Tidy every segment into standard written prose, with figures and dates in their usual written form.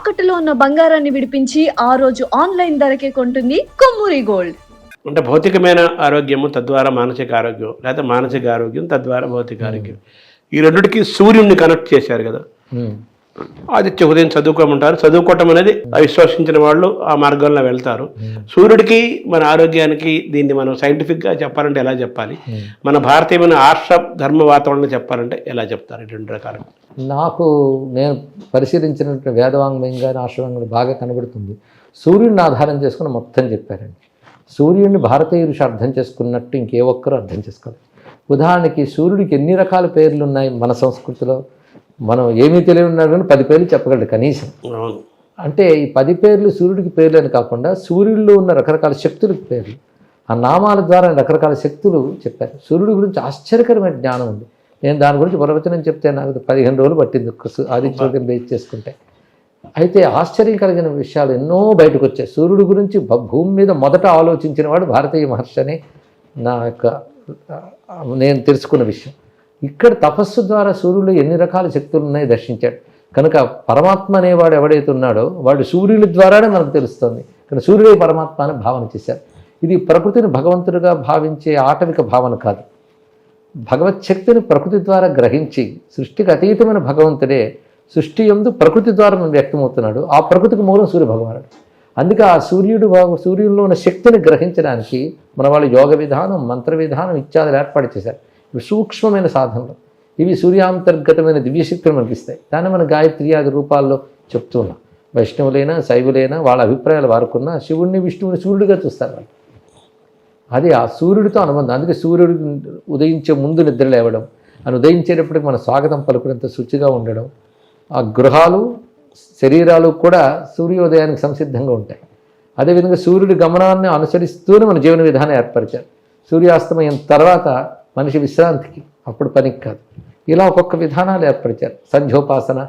తాకట్టులో ఉన్న బంగారాన్ని విడిపించి ఆ రోజు ఆన్లైన్ ధరకే కొంటుంది కొమ్మూరి గోల్డ్. అంటే భౌతికమైన ఆరోగ్యము తద్వారా మానసిక ఆరోగ్యం, లేదా మానసిక ఆరోగ్యం తద్వారా భౌతిక ఆరోగ్యం, ఈ రెండిటికి సూర్యుడిని కనెక్ట్ చేశారు కదా. ఆదిత్య ఉదయం చదువుకోమంటారు. చదువుకోవటం అనేది విశ్వసించిన వాళ్ళు ఆ మార్గంలో వెళ్తారు. సూర్యుడికి మన ఆరోగ్యానికి దీన్ని మనం సైంటిఫిక్గా చెప్పాలంటే ఎలా చెప్పాలి, మన భారతీయమైన ఆర్ష ధర్మ వాతావరణం చెప్పాలంటే ఎలా చెప్తారు? రెండు రకాలు నేను పరిశీలించినటువంటి వేదవాంగ్మయం కానీ ఆశ్రమంగా బాగా కనబడుతుంది. సూర్యుడిని ఆధారం చేసుకుని మొత్తం చెప్పారండి. సూర్యుడిని భారతీయులు అర్థం చేసుకున్నట్టు ఇంకే ఒక్కరూ అర్థం చేసుకోవాలి. ఉదాహరణకి సూర్యుడికి ఎన్ని రకాల పేర్లు ఉన్నాయి మన సంస్కృతిలో. మనం ఏమీ తెలియని ఉన్నా కానీ 10 పేర్లు చెప్పగలడు కనీసం. అంటే ఈ 10 పేర్లు సూర్యుడికి పేర్లు అని కాకుండా సూర్యుడిలో ఉన్న రకరకాల శక్తులకు పేర్లు, ఆ నామాల ద్వారా రకరకాల శక్తులు చెప్పారు. సూర్యుడి గురించి ఆశ్చర్యకరమైన జ్ఞానం ఉంది. నేను దాని గురించి ప్రవచనం చెప్తే నాకు 15 రోజులు పట్టింది ఆదిత్యోదయం బేస్ చేసుకుంటే. అయితే ఆశ్చర్యం కలిగిన విషయాలు ఎన్నో బయటకు వచ్చాయి. సూర్యుడి గురించి భూమి మీద మొదట ఆలోచించిన వాడు భారతీయ మహర్షి అని నేను తెలుసుకున్న విషయం. ఇక్కడ తపస్సు ద్వారా సూర్యుడు ఎన్ని రకాల శక్తులు ఉన్నాయో దర్శించాడు. కనుక పరమాత్మ అనేవాడు ఎవడైతే ఉన్నాడో వాడు సూర్యుడి ద్వారానే మనకు తెలుస్తుంది. కానీ సూర్యుడే పరమాత్మ అని భావన చేశారు. ఇది ప్రకృతిని భగవంతుడిగా భావించే ఆటవిక భావన కాదు. భగవత్ శక్తిని ప్రకృతి ద్వారా గ్రహించి సృష్టికి అతీతమైన భగవంతుడే సృష్టి యందు ప్రకృతి ద్వారా వ్యక్తమవుతున్నాడు. ఆ ప్రకృతికి మూలం సూర్య భగవానుడు. అందుకే ఆ సూర్యుడిలో ఉన్న శక్తిని గ్రహించడానికి మన వాళ్ళు యోగ విధానం, మంత్ర విధానం ఇత్యాదులు ఏర్పాటు చేశారు. ఇవి సూక్ష్మమైన సాధనలు. ఇవి సూర్యాంతర్గతమైన దివ్యశక్తులు మనకిస్తాయి. దాన్ని మన గాయత్రి ఆది రూపాల్లో చెప్తూ ఉన్నాం. వైష్ణవులైనా శైవులైనా వాళ్ళ అభిప్రాయాలు వారుకున్నా శివుడిని విష్ణువుని సూర్యుడిగా చూస్తారు వాళ్ళు. అది ఆ సూర్యుడితో అనుబంధం. అందుకే సూర్యుడికి ఉదయించే ముందు నిద్ర లేవడం, అని ఉదయించేటప్పటికి మన స్వాగతం పలుకునంత శుచిగా ఉండడం, ఆ గృహాలు శరీరాలు కూడా సూర్యోదయానికి సంసిద్ధంగా ఉంటాయి. అదేవిధంగా సూర్యుడి గమనాన్ని అనుసరిస్తూనే మన జీవన విధానం ఏర్పరిచారు. సూర్యాస్తమయం తర్వాత మనిషి విశ్రాంతికి, అప్పుడు పనికి కాదు. ఇలా ఒక్కొక్క విధానాలు ఏర్పరిచారు. సంధ్యోపాసన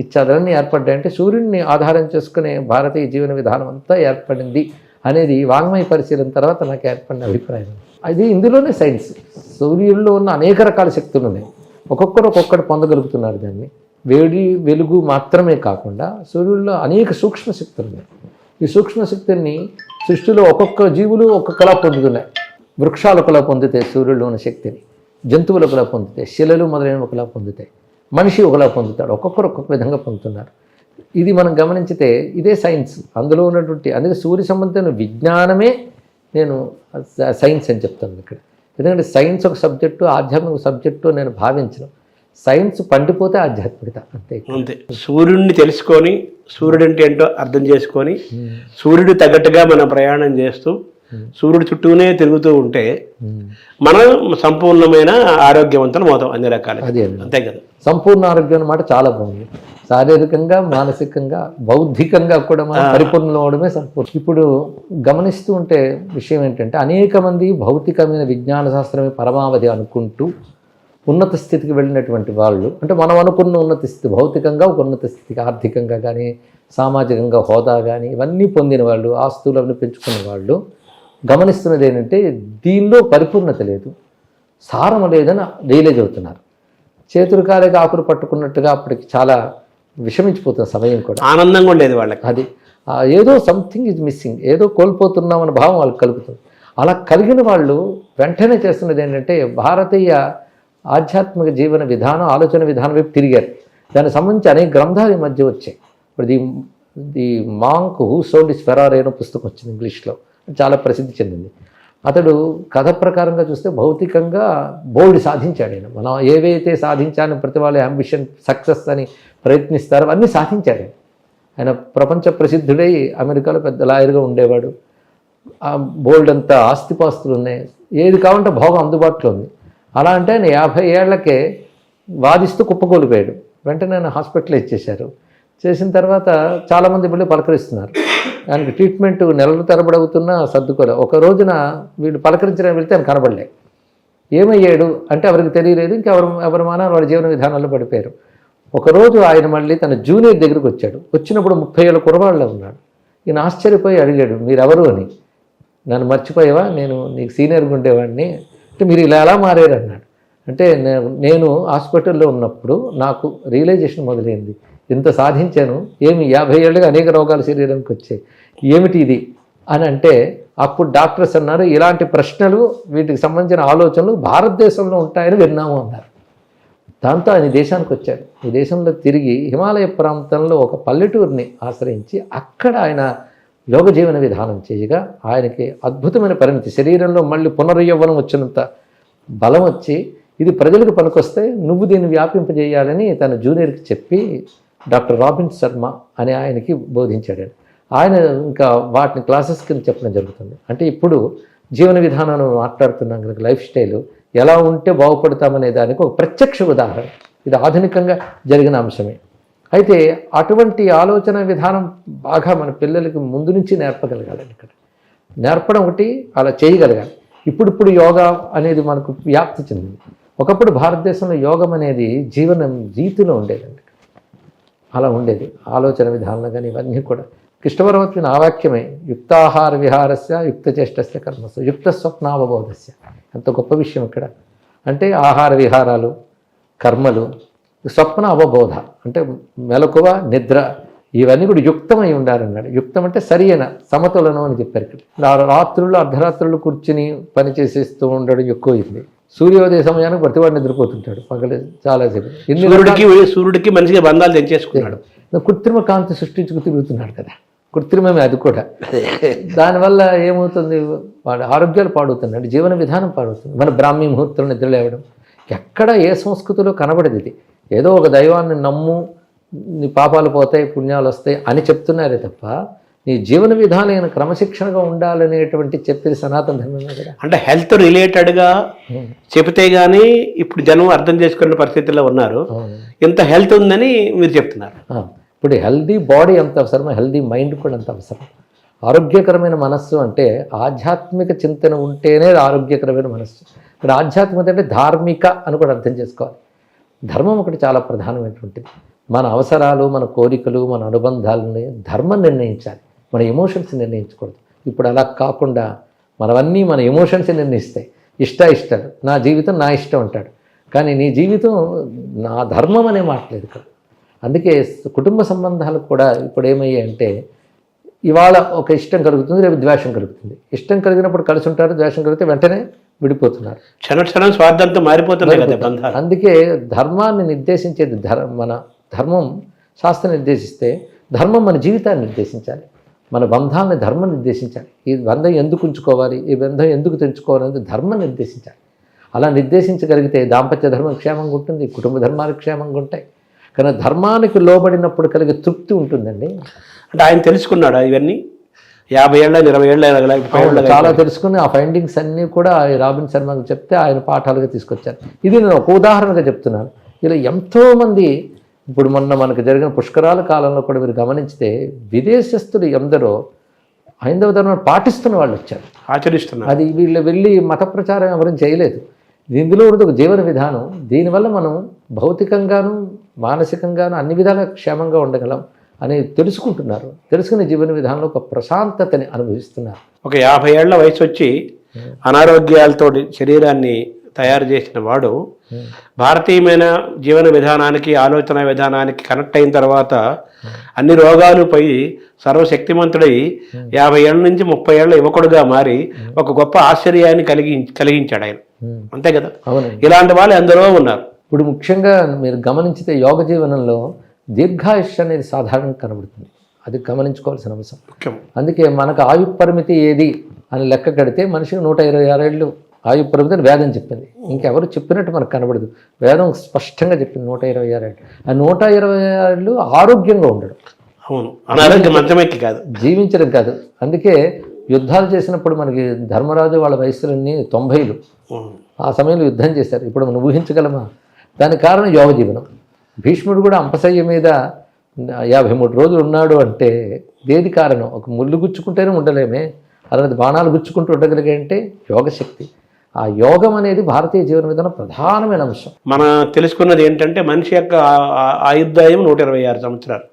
ఇత్యాదులన్నీ ఏర్పడ్డాయంటే సూర్యుడిని ఆధారం చేసుకునే భారతీయ జీవన విధానం అంతా ఏర్పడింది అనేది వాంగ్మయ పరిశీలన తర్వాత నాకు ఏర్పడిన అభిప్రాయం. అది ఇందులోనే సైన్స్. సూర్యుల్లో ఉన్న అనేక రకాల శక్తులు ఉన్నాయి. ఒక్కొక్కరు పొందగలుగుతున్నారు దాన్ని. వేడి వెలుగు మాత్రమే కాకుండా సూర్యుల్లో అనేక సూక్ష్మ శక్తులు ఉన్నాయి. ఈ సూక్ష్మ శక్తుల్ని సృష్టిలో ఒక్కొక్క జీవులు ఒక్కొక్కలా పొందుతున్నాయి. వృక్షాలు ఒకలా పొందుతాయి సూర్యుల్లో ఉన్న శక్తిని, జంతువులు ఒకలా పొందుతాయి, శిలలు మొదలైనవి ఒకలా పొందుతాయి, మనిషి ఒకలా పొందుతాడు. ఒక్కొక్కరు ఒక్కొక్క విధంగా పొందుతున్నారు. ఇది మనం గమనించితే ఇదే సైన్స్. అందులో ఉన్నటువంటి అందుకే సూర్య సంబంధమైన విజ్ఞానమే నేను సైన్స్ అని చెప్తాను ఇక్కడ. ఎందుకంటే సైన్స్ ఒక సబ్జెక్టు, ఆధ్యాత్మిక సబ్జెక్టు నేను భావించను. సైన్స్ పండిపోతే ఆధ్యాత్మికత అంతే. సూర్యుడిని తెలుసుకొని సూర్యుడు అంటే ఏంటో అర్థం చేసుకొని సూర్యుడు తగ్గట్టుగా మనం ప్రయాణం చేస్తూ సూర్యుడు చుట్టూనే తిరుగుతూ ఉంటే మనం సంపూర్ణమైన ఆరోగ్యవంతులం అవుతాం అన్ని రకాలు. అదే అంతే కదా. సంపూర్ణ ఆరోగ్యం అన్నమాట చాలా బాగుంది. శారీరకంగా, మానసికంగా, బౌద్ధికంగా కూడా మనం పరిపూర్ణం అవడమే సంపూర్ణ. ఇప్పుడు గమనిస్తూ ఉంటే విషయం ఏంటంటే అనేక మంది భౌతికమైన విజ్ఞాన శాస్త్రమే పరమావధి అనుకుంటూ ఉన్నత స్థితికి వెళ్ళినటువంటి వాళ్ళు, అంటే మనం అనుకున్న ఉన్నత స్థితి భౌతికంగా ఒక ఉన్నత స్థితికి, ఆర్థికంగా కానీ సామాజికంగా హోదా కానీ ఇవన్నీ పొందిన వాళ్ళు, ఆస్తులు అవన్నీ పెంచుకున్న వాళ్ళు గమనిస్తున్నది ఏంటంటే దీనిలో పరిపూర్ణత లేదు, సారం లేదని రియలైజ్ అవుతున్నారు. చేతులు కాలేక ఆకులు పట్టుకున్నట్టుగా అప్పటికి చాలా విషమించిపోతున్న సమయం కూడా ఆనందంగా ఉండేది వాళ్ళకి. అది ఏదో సంథింగ్ ఈజ్ మిస్సింగ్, ఏదో కోల్పోతున్నామన్న భావం వాళ్ళకి కలుగుతుంది. అలా కలిగిన వాళ్ళు వెంటనే చేస్తున్నది ఏంటంటే భారతీయ ఆధ్యాత్మిక జీవన విధానం, ఆలోచన విధానం వైపు తిరిగారు. దానికి సంబంధించి అనేక గ్రంథాలు ఈ మధ్య వచ్చాయి. ఇప్పుడు the monk who sold his Ferrari అనే పుస్తకం వచ్చింది ఇంగ్లీష్లో, చాలా ప్రసిద్ధి చెందింది. అతడు కథ ప్రకారంగా చూస్తే భౌతికంగా బోల్డ్ సాధించాడు. ఆయన మనం ఏవైతే సాధించాలని ప్రతి వాళ్ళ అంబిషన్ సక్సెస్ అని ప్రయత్నిస్తారో అన్నీ సాధించాడు. ఆయన ప్రపంచ ప్రసిద్ధుడై అమెరికాలో పెద్ద లాయర్గా ఉండేవాడు. బోల్డ్ అంతా ఆస్తిపాస్తులు ఉన్నాయి, ఏది కావాలంటే భోగం అందుబాటులో ఉంది. అలా అంటే ఆయన 50 ఏళ్లకే వాదిస్తూ కుప్పకూలిపోయాడు. వెంటనే ఆయన హాస్పిటల్ ఇచ్చేశారు. చేసిన తర్వాత చాలామంది మళ్ళీ పలకరిస్తున్నారు. ఆయనకి ట్రీట్మెంట్ నెలల తరబడి అవుతున్నా సర్దుకోలే. ఒక రోజున వీళ్ళు పలకరించడానికి వెళ్తే ఆయన కనబడలే. ఏమయ్యాడు అంటే ఎవరికి తెలియలేదు. ఇంకా ఎవరి మానాలు వాడి జీవన విధానాల్లో పడిపోయారు. ఒకరోజు ఆయన మళ్ళీ తన జూనియర్ దగ్గరికి వచ్చాడు. వచ్చినప్పుడు 30 ఏళ్ళ కురవాళ్ళలో ఉన్నాడు. ఈయన ఆశ్చర్యపోయి అడిగాడు, మీరెవరు అని. నన్ను మర్చిపోయావా, నేను నీకు సీనియర్గా ఉండేవాడిని, అంటే మీరు ఇలా ఎలా మారారు అన్నాడు. అంటే నేను హాస్పిటల్లో ఉన్నప్పుడు నాకు రియలైజేషన్ మొదలైంది, ఇంత సాధించాను, ఏమి 50 ఏళ్ళుగా అనేక రోగాలు శరీరానికి వచ్చాయి, ఏమిటి ఇది అని అంటే అప్పుడు డాక్టర్స్ అన్నారు, ఇలాంటి ప్రశ్నలు వీటికి సంబంధించిన ఆలోచనలు భారతదేశంలో ఉంటాయని విన్నాము అన్నారు. దాంతో ఆయన దేశానికి వచ్చాడు. ఈ దేశంలో తిరిగి హిమాలయ ప్రాంతంలో ఒక పల్లెటూరిని ఆశ్రయించి అక్కడ ఆయన యోగ జీవన విధానం చేయగా ఆయనకి అద్భుతమైన పరిణతి, శరీరంలో మళ్ళీ పునర్యవ్వనం వచ్చినంత బలం వచ్చి ఇది ప్రజలకు పనికొస్తే నువ్వు దీన్ని వ్యాపింపజేయాలని తన జూనియర్కి చెప్పి డాక్టర్ రాబిన్ శర్మ అనే ఆయనకి బోధించాడు. ఆయన ఇంకా వాటిని క్లాసెస్ కింద చెప్పడం జరుగుతుంది. అంటే ఇప్పుడు జీవన విధానాన్ని మాట్లాడుతున్నాం కనుక లైఫ్ స్టైల్ ఎలా ఉంటే బాగుపడతామనే దానికి ఒక ప్రత్యక్ష ఉదాహరణ. ఇది ఆధునికంగా జరిగిన అంశమే. అయితే అటువంటి ఆలోచన విధానం బాగా మన పిల్లలకి ముందు నుంచి నేర్పగలగాలండి. ఇక్కడ నేర్పడం ఒకటి, అలా చేయగలగాలి. ఇప్పుడు యోగా అనేది మనకు వ్యాప్తి చెందింది. ఒకప్పుడు భారతదేశంలో యోగం అనేది జీవనం రీతిలో ఉండేదండి. అలా ఉండేది ఆలోచన విధానంలో కానీ ఇవన్నీ కూడా. కృష్ణ పరమాత్మ ఆ వాక్యమే, యుక్తాహార విహారస్య యుక్తచేష్టస్య కర్మస్య యుక్త స్వప్నావబోధస్య. ఎంత గొప్ప విషయం ఇక్కడ. అంటే ఆహార విహారాలు, కర్మలు, స్వప్న అవబోధ అంటే మెలకువ, నిద్ర, ఇవన్నీ కూడా యుక్తమై ఉండాలన్నాడు. యుక్తం అంటే సరియైన సమతులను అని చెప్పారు. ఇక్కడ రాత్రులు అర్ధరాత్రులు కూర్చుని పని చేసేస్తూ ఉండడం ఎక్కువైంది. సూర్యోదయ సమయానికి ప్రతివాడు నిద్రపోతుంటాడు పగలు చాలాసేపు. సూర్యుడికి మంచిగా బంధాలు తెచ్చేసుకున్నాడు. కృత్రిమ కాంతి సృష్టించుకు తిరుగుతున్నాడు కదా, కృత్రిమమే అది కూడా. దానివల్ల ఏమవుతుంది, వాడు ఆరోగ్యాలు పాడవుతున్నాడు, జీవన విధానం పాడవుతుంది. మన బ్రాహ్మీ ముహూర్తం నిద్రలేవడం ఎక్కడ ఏ సంస్కృతిలో కనబడదు. ఇది ఏదో ఒక దైవాన్ని నమ్ము నీ పాపాలు పోతాయి పుణ్యాలు వస్తాయి అని చెప్తున్నారే తప్ప నీ జీవన విధానమైన క్రమశిక్షణగా ఉండాలనేటువంటి చెప్పేది సనాతన ధర్మమే కదా. అంటే హెల్త్ రిలేటెడ్గా చెబితే కానీ ఇప్పుడు జనం అర్థం చేసుకునే పరిస్థితుల్లో ఉన్నారు. ఎంత హెల్త్ ఉందని మీరు చెప్తున్నారు. ఇప్పుడు హెల్దీ బాడీ ఎంత అవసరమో హెల్దీ మైండ్ కూడా అంత అవసరం. ఆరోగ్యకరమైన మనస్సు అంటే ఆధ్యాత్మిక చింతన ఉంటేనే ఆరోగ్యకరమైన మనస్సు. ఇక్కడ ఆధ్యాత్మికత అంటే ధార్మిక అని కూడా అర్థం చేసుకోవాలి. ధర్మం ఒకటి చాలా ప్రధానమైనటువంటిది. మన అవసరాలు, మన కోరికలు, మన అనుబంధాలని ధర్మం నిర్ణయించాలి, మన ఎమోషన్స్ నిర్ణయించకూడదు. ఇప్పుడు అలా కాకుండా మనవన్నీ మన ఎమోషన్స్ నిర్ణయిస్తాయి. ఇష్టాలు, నా జీవితం నా ఇష్టం అంటాడు, కానీ నీ జీవితం నా ధర్మం అనే మాట్లేదు ఇక్కడ. అందుకే కుటుంబ సంబంధాలు కూడా ఇప్పుడు ఏమయ్యాయంటే ఇవాళ ఒక ఇష్టం కలుగుతుంది, రేపు ద్వేషం కలుగుతుంది. ఇష్టం కలిగినప్పుడు కలిసి ఉంటారు, ద్వేషం కలిగితే వెంటనే విడిపోతున్నారు. క్షణక్షణం స్వార్థంతో మారిపోతున్నాయి కదా బంధాలు. అందుకే ధర్మాన్ని నిర్దేశించేది మన ధర్మం. శాస్త్రం నిర్దేశిస్తే ధర్మం మన జీవితాన్ని నిర్దేశించాలి, మన బంధాలని ధర్మం నిర్దేశించాలి. ఈ బంధం ఎందుకు ఉంచుకోవాలి, ఈ బంధం ఎందుకు తెంచుకోవాలనేది ధర్మం నిర్దేశించాలి. అలా నిర్దేశించగలిగితే దాంపత్య ధర్మం క్షేమంగా ఉంటుంది, కుటుంబ ధర్మాలు క్షేమంగా ఉంటాయి. కానీ ధర్మానికి లోబడినప్పుడు కలిగే తృప్తి ఉంటుందండి. అంటే ఆయన తెలుసుకున్నాడా ఇవన్నీ 50 ఏళ్ళ 20 ఏళ్ళ చాలా తెలుసుకుని ఆ ఫైండింగ్స్ అన్నీ కూడా రాబిన్ శర్మకు చెప్తే ఆయన పాఠాలుగా తీసుకొచ్చారు. ఇది నేను ఒక ఉదాహరణగా చెప్తున్నాను. ఇలా ఎంతోమంది ఇప్పుడు మనకు జరిగిన పుష్కరాల కాలంలో కూడా మీరు గమనించితే విదేశస్తులు ఎందరో హైందవ ధర్మాన్ని పాటిస్తున్న వాళ్ళు వచ్చారు, ఆచరిస్తున్నారు. అది వీళ్ళు వెళ్ళి మత ప్రచారం ఎవరూ చేయలేదు. ఇందులో ఉన్నది ఒక జీవన విధానం. దీనివల్ల మనం భౌతికంగాను మానసికంగాను అన్ని విధాలా క్షేమంగా ఉండగలం అని తెలుసుకుంటున్నారు. తెలుసుకునే జీవన విధానంలో ఒక ప్రశాంతతని అనుభవిస్తున్నారు. ఒక 50 ఏళ్ల వయసు వచ్చి అనారోగ్యాలతో శరీరాన్ని తయారు చేసిన వాడు భారతీయమైన జీవన విధానానికి, ఆలోచన విధానానికి కనెక్ట్ అయిన తర్వాత అన్ని రోగాలు పోయి సర్వశక్తిమంతుడై 50 ఏళ్ళ నుంచి 30 ఏళ్ల యువకుడుగా మారి ఒక గొప్ప ఆశ్చర్యాన్ని కలిగించాడు ఆయన. అంతే కదా. ఇలాంటి వాళ్ళు ఎందరో ఉన్నారు. ఇప్పుడు ముఖ్యంగా మీరు గమనించితే యోగ జీవనంలో దీర్ఘాయుష్ అనేది సాధారణంగా కనబడుతుంది. అది గమనించుకోవాల్సిన అంశం. అందుకే మనకు ఆయు పరిమితి ఏది అని లెక్క కడితే మనిషికి 126 ఏళ్ళు ఆయు పరిమితి అని వేదం చెప్పింది. ఇంకెవరు చెప్పినట్టు మనకు కనబడదు. వేదం స్పష్టంగా చెప్పింది 126 ఏళ్ళు. ఆ 126 ఏళ్ళు ఆరోగ్యంగా ఉండడం, అవును, అనారోగ్యం మంచమెక్కి కాదు, జీవించడం కాదు. అందుకే యుద్ధాలు చేసినప్పుడు మనకి ధర్మరాజు వాళ్ళ వయసులన్నీ 90లు. ఆ సమయంలో యుద్ధం చేశారు. ఇప్పుడు మనం ఊహించగలమా? దానికి కారణం యోగ జీవనం. భీష్ముడు కూడా అంపశయ్య మీద 53 రోజులు ఉన్నాడు అంటే దేని కారణం? ఒక ముళ్ళు గుచ్చుకుంటేనే ఉండలేమే, అలాంటి బాణాలు గుచ్చుకుంటూ ఉండగలిగే అంటే యోగశక్తి. ఆ యోగం అనేది భారతీయ జీవన విధానం ప్రధానమైన అంశం. మనం తెలుసుకున్నది ఏంటంటే మనిషి యొక్క ఆయుర్దాయం 126 సంవత్సరాలు.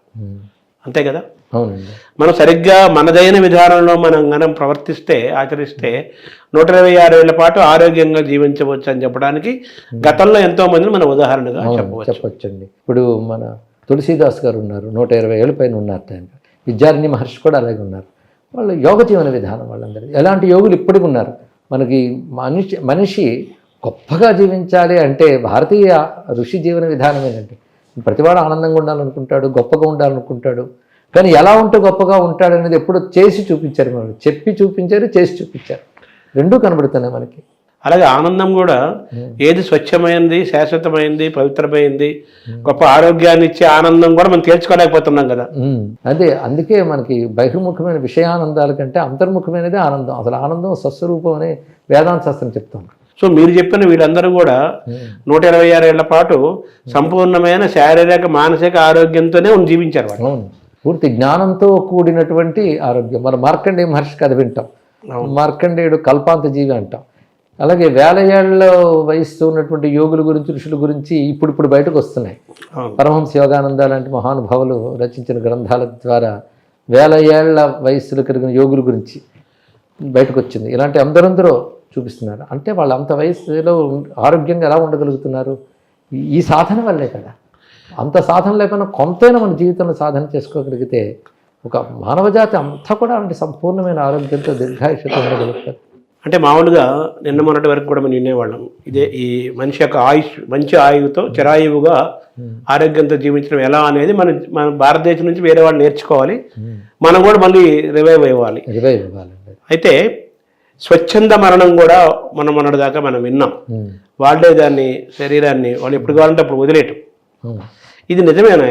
అంతే కదా. అవునండి. మనం సరిగ్గా మనదైన విధానంలో మనం ప్రవర్తిస్తే, ఆచరిస్తే 126 ఏళ్ల పాటు ఆరోగ్యంగా జీవించవచ్చు అని చెప్పడానికి గతంలో ఎంతో మందిని మనం ఉదాహరణగా చెప్పవచ్చండి. ఇప్పుడు మన తులసీదాస్ గారు ఉన్నారు, 120 ఏళ్ళ పైన ఉన్నారు ఆయన. విద్యారణ్య మహర్షి కూడా అలాగే ఉన్నారు. వాళ్ళు యోగ జీవన విధానం వాళ్ళందరూ. ఎలాంటి యోగులు ఇప్పటికి ఉన్నారు. మనకి మనిషి గొప్పగా జీవించాలి అంటే భారతీయ ఋషి జీవన విధానం ఏంటంటే ప్రతివాడు ఆనందంగా ఉండాలనుకుంటాడు, గొప్పగా ఉండాలనుకుంటాడు. కానీ ఎలా ఉంటే గొప్పగా ఉంటాడు అనేది ఎప్పుడు చేసి చూపించారు. వాళ్ళు చెప్పి చూపించారు, చేసి చూపించారు. రెండూ కనబడుతున్నాయి మనకి. అలాగే ఆనందం కూడా ఏది స్వచ్ఛమైంది, శాశ్వతమైంది, పవిత్రమైంది, గొప్ప ఆరోగ్యాన్ని ఇచ్చే ఆనందం కూడా మనం తీర్చుకోలేకపోతున్నాం కదా. అదే అందుకే మనకి బహిర్ముఖమైన విషయానందాల కంటే అంతర్ముఖమైనదే ఆనందం. అసలు ఆనందం స్వస్వరూపం అనే వేదాంత శాస్త్రం చెప్తాం. సో మీరు చెప్పిన వీళ్ళందరూ కూడా 126 ఏళ్ల పాటు సంపూర్ణమైన శారీరక మానసిక ఆరోగ్యంతోనే జీవించారు వాళ్ళు. అవును, పూర్తి జ్ఞానంతో కూడినటువంటి ఆరోగ్యం. మన మార్కండేయ మహర్షి కథ వింటాం. మార్కండేయుడు కల్పాంత జీవి అంటాం. అలాగే 1000 ఏళ్ల వయస్సు ఉన్నటువంటి యోగుల గురించి, ఋషుల గురించి ఇప్పుడు బయటకు వస్తున్నాయి. పరమహంస యోగానంద లాంటి మహానుభావులు రచించిన గ్రంథాల ద్వారా 1000 ఏళ్ల వయస్సులో కలిగిన యోగుల గురించి బయటకు వచ్చింది. ఇలాంటి అందరూ చూపిస్తున్నారు. అంటే వాళ్ళు అంత వయసులో ఆరోగ్యంగా ఎలా ఉండగలుగుతున్నారు? ఈ సాధన వల్లే కదా. అంత సాధన లేకుండా కొంతైనా మన జీవితంలో సాధన చేసుకోగలిగితే ఒక మానవజాతి అంతా కూడా అలాంటి సంపూర్ణమైన ఆరోగ్యంతో దీర్ఘాయుష్యతో ఉండగలుగుతారు. అంటే మామూలుగా నిన్న మొన్నటి వరకు కూడా మనం వినేవాళ్ళం, ఇదే ఈ మనిషి యొక్క మంచి ఆయువుతో చిరాయువుగా ఆరోగ్యంతో జీవించడం ఎలా అనేది మన భారతదేశం నుంచి వేరే వాళ్ళు నేర్చుకోవాలి. మనం కూడా మళ్ళీ రివైవ్ అవ్వాలి. అయితే స్వచ్ఛంద మరణం కూడా మనం మొన్నటి దాకా మనం విన్నాం. వాళ్ళే దాన్ని శరీరాన్ని వాళ్ళు ఎప్పుడు కావాలంటే అప్పుడు వదిలేయటం. ఇది నిజమేనా?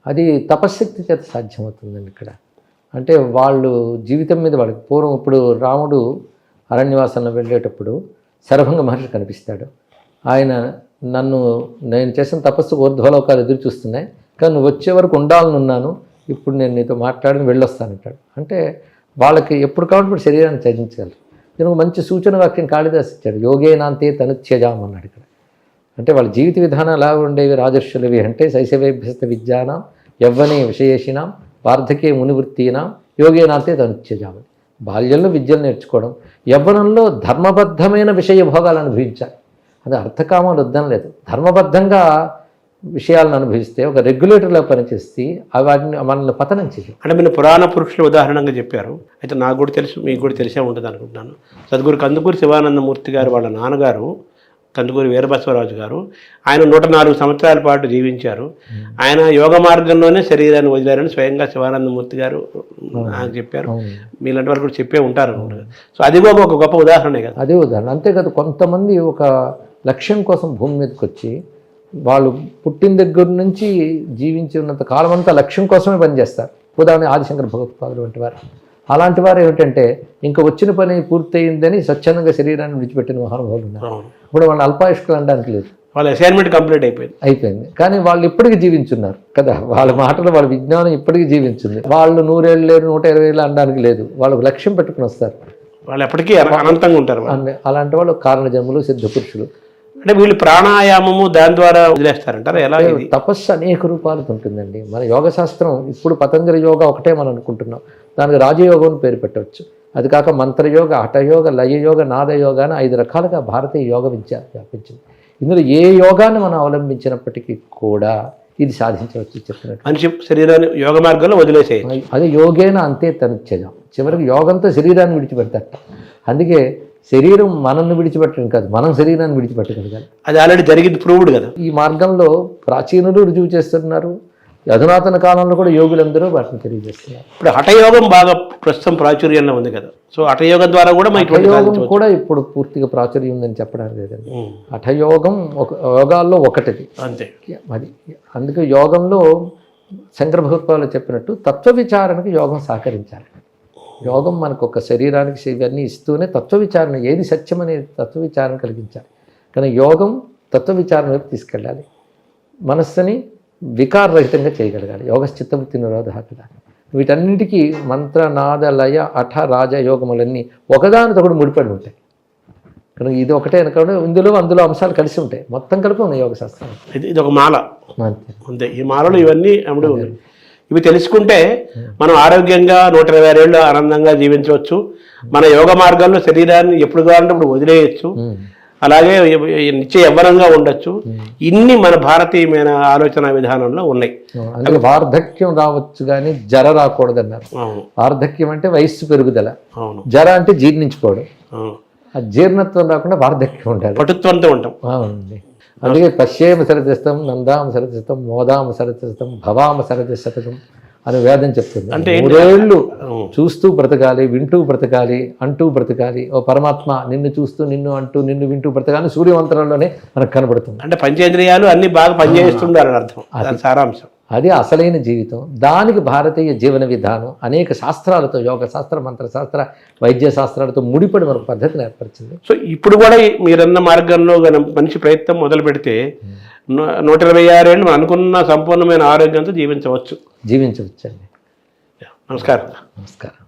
అది తపశ్శక్తి చేత సాధ్యమవుతుందండి ఇక్కడ. అంటే వాళ్ళు జీవితం మీద వాళ్ళకి పూర్వం ఇప్పుడు రాముడు అరణ్యవాసంలో వెళ్ళేటప్పుడు శరభంగ మహర్షి కనిపిస్తాడు. ఆయన నేను చేసిన తపస్సు ఊర్ధ్వలోకాలు ఎదురు చూస్తున్నాయి, కానీ నువ్వు వచ్చే వరకు ఉండాలనున్నాను, ఇప్పుడు నేను నీతో మాట్లాడిని వెళ్ళొస్తానంటాడు. అంటే వాళ్ళకి ఎప్పుడు కాబట్టి శరీరాన్ని త్యజించగలరు. దీనికి మంచి సూచన వాక్యం కాళిదాస్ ఇచ్చాడు. యోగేనాంతే తనుత్యజాం అన్నాడు ఇక్కడ. అంటే వాళ్ళ జీవిత విధానం ఎలా ఉండేవి రాజర్షులవి అంటే శైశవేభ్యస్త విద్యానాం యవ్వనే విషయేషినాం వార్ధకే మునివృత్తీనాం యోగేనాంతే తనుత్యజామని. బాల్యంలో విద్యలు నేర్చుకోవడం, యవ్వనంలో ధర్మబద్ధమైన విషయ భోగాలు అనుభవించాలి. అది అర్థకామాలు వద్దం లేదు. ధర్మబద్ధంగా విషయాలను అనుభవిస్తే ఒక రెగ్యులేటర్లో పనిచేస్తే వాటిని మనల్ని పతనం చేయాలి. అంటే మీరు పురాణ పురుషుల ఉదాహరణగా చెప్పారు. అయితే నాకు కూడా తెలుసు, మీకు కూడా తెలిసే ఉంటుంది అనుకుంటున్నాను. సద్గురు కందుకూరి శివానందమూర్తి గారు వాళ్ళ నాన్నగారు కందుకూరి వీరబసవరాజు గారు, ఆయన 104 సంవత్సరాల పాటు జీవించారు. ఆయన యోగ మార్గంలోనే శరీరాన్ని వదిలారని స్వయంగా శివానందమూర్తి గారు నాకు చెప్పారు. మీలాంటి వారు కూడా చెప్పే ఉంటారు. సో అది కూడా ఒక గొప్ప ఉదాహరణే కదా. అదే ఉదాహరణ. అంతేకాదు కొంతమంది ఒక లక్ష్యం కోసం భూమి మీదకి వచ్చి వాళ్ళు పుట్టిన దగ్గర నుంచి జీవించి ఉన్నంత కాలం అంతా లక్ష్యం కోసమే పనిచేస్తారు. ఉదాహరణ ఆదిశంకర భగవత్పాదులు వంటి వారు. అలాంటి వారు ఏమిటంటే ఇంకా వచ్చిన పని పూర్తయిందని స్వచ్ఛందంగా శరీరాన్ని విడిచిపెట్టిన మహానుభావులు ఉన్నారు. ఇప్పుడు వాళ్ళు అల్పాయుష్కులు అనడానికి లేదు, వాళ్ళ అసైన్మెంట్ కంప్లీట్ అయిపోయింది. కానీ వాళ్ళు ఇప్పటికీ జీవించున్నారు కదా. వాళ్ళ మాటలు వాళ్ళ విజ్ఞానం ఇప్పటికీ జీవించింది. వాళ్ళు 100 ఏళ్ళు లేరు, 120 ఏళ్ళు అనడానికి లేదు. వాళ్ళకు లక్ష్యం పెట్టుకుని వస్తారు. వాళ్ళు ఎప్పటికీ అనంతంగా ఉంటారు. అలాంటి వాళ్ళు కారణజన్ములు, సిద్ధ పురుషులు. అంటే వీళ్ళు ప్రాణాయామము దాని ద్వారా వదిలేస్తారంటారు. ఎలా? తపస్సు అనేక రూపాలతో ఉంటుందండి. మన యోగశాస్త్రం ఇప్పుడు పతంజలి యోగా ఒకటే మనం అనుకుంటున్నాం. దానికి రాజయోగం పేరు పెట్టవచ్చు. అది కాక మంత్రయోగ, హఠయోగ, లయయోగ, నాదయోగ అని 5 రకాలుగా భారతీయ యోగ విద్య వ్యాపించింది. ఇందులో ఏ యోగాన్ని మనం అవలంబించినప్పటికీ కూడా ఇది సాధించవచ్చు. చెప్పినట్టు మనిషి శరీరాన్ని యోగ మార్గంలో వదిలేసేయచ్చు. అదే యోగేన అంతే తనుత్యజం. చివరికి యోగంతో శరీరాన్ని విడిచిపెడతారట. అందుకే శరీరం మనల్ని విడిచిపెట్టడం కాదు, మనం శరీరాన్ని విడిచిపెట్టగలగాలి. అది ఆల్రెడీ జరిగింది, ప్రూవ్డ్ కదా. ఈ మార్గంలో ప్రాచీనులు రుజువు చేస్తున్నారు. అధునాతన కాలంలో కూడా యోగులందరూ వాటిని తెలియజేస్తున్నారు. ఇప్పుడు హఠయోగం బాగా ప్రస్తుతం ప్రాచుర్యంలో ఉంది కదా. సో హఠయోగం ద్వారా కూడా హఠయోగం కూడా ఇప్పుడు పూర్తిగా ప్రాచుర్యం ఉందని చెప్పడానికి లేదండి. హఠయోగం యోగాల్లో ఒకటిది అంతే. అది అందుకే యోగంలో శంకర భగవత్పాదులు చెప్పినట్టు తత్వ విచారణకు యోగం సహకరించాలి. యోగం మనకు ఒక శరీరానికి ఇవన్నీ ఇస్తూనే తత్వ విచారణ, ఏది సత్యం అనేది తత్వ విచారణ కలిగించాలి. కానీ యోగం తత్వ విచారణ వైపు తీసుకెళ్ళాలి. మనస్సుని వికారరహితంగా చేయగలగాలి. యోగశ్చిత్తవృత్తి నిరోధ కదా. వీటన్నిటికీ మంత్ర, నాద, లయ, అఠ, రాజ యోగములన్నీ ఒకదానితో కూడా ముడిపడి ఉంటాయి. కనుక ఇది ఒకటే అనుకోండి, అందులో అంశాలు కలిసి ఉంటాయి. మొత్తం కలిపి ఉన్నాయి యోగ శాస్త్రం. ఇది ఒక మాల అంతే. ఈ మాలలో ఇవన్నీ అమ్ముడు ఉన్నాయి. ఇవి తెలుసుకుంటే మనం ఆరోగ్యంగా 126 ఏళ్ళు ఆనందంగా జీవించవచ్చు. మన యోగ మార్గంలో శరీరాన్ని ఎప్పుడు కావాలంటే ఇప్పుడు వదిలేయచ్చు. అలాగే నిత్య యవ్వనంగా ఉండొచ్చు. ఇన్ని మన భారతీయమైన ఆలోచన విధానంలో ఉన్నాయి. అందుకే వార్ధక్యం రావచ్చు కానీ జర రాకూడదన్నారు. అవును వార్ధక్యం అంటే వయస్సు పెరుగుదల, అవును జర అంటే జీర్ణించుకోవడం. అవును. ఆ జీర్ణత్వం రాకుండా వార్ధక్యం ఉండాలి. పటుత్వంతో ఉంటాం. అవునండి. అందుకే పశ్యేమ సరతిస్తాం, నందామ సరతిస్తాం, మోదామ సరతిస్తాం, భవామ సరతి శతకం అని వేదం చెప్తుంది. అంటే 3 ఏళ్ళు చూస్తూ బ్రతకాలి, వింటూ బ్రతకాలి, అంటూ బ్రతకాలి. ఓ పరమాత్మ నిన్ను చూస్తూ, నిన్ను అంటూ, నిన్ను వింటూ బ్రతకాలి సూర్యమంత్రంలోనే మనకు కనబడుతుంది. అంటే పంచేంద్రియాలు అన్ని బాగా పనిచేస్తుండాలని అర్థం. అది సారాంశం. అది అసలైన జీవితం. దానికి భారతీయ జీవన విధానం అనేక శాస్త్రాలతో, యోగ శాస్త్ర, మంత్రశాస్త్ర, వైద్య శాస్త్రాలతో ముడిపడి మనకు పద్ధతిని ఏర్పరిచింది. సో ఇప్పుడు కూడా మీరన్న మార్గంలో మనిషి ప్రయత్నం మొదలు పెడితే 126 ఏళ్ళు మనం అనుకున్న సంపూర్ణమైన ఆరోగ్యంతో జీవించవచ్చండి. జీవించవచ్చండి. నమస్కారం. నమస్కారం.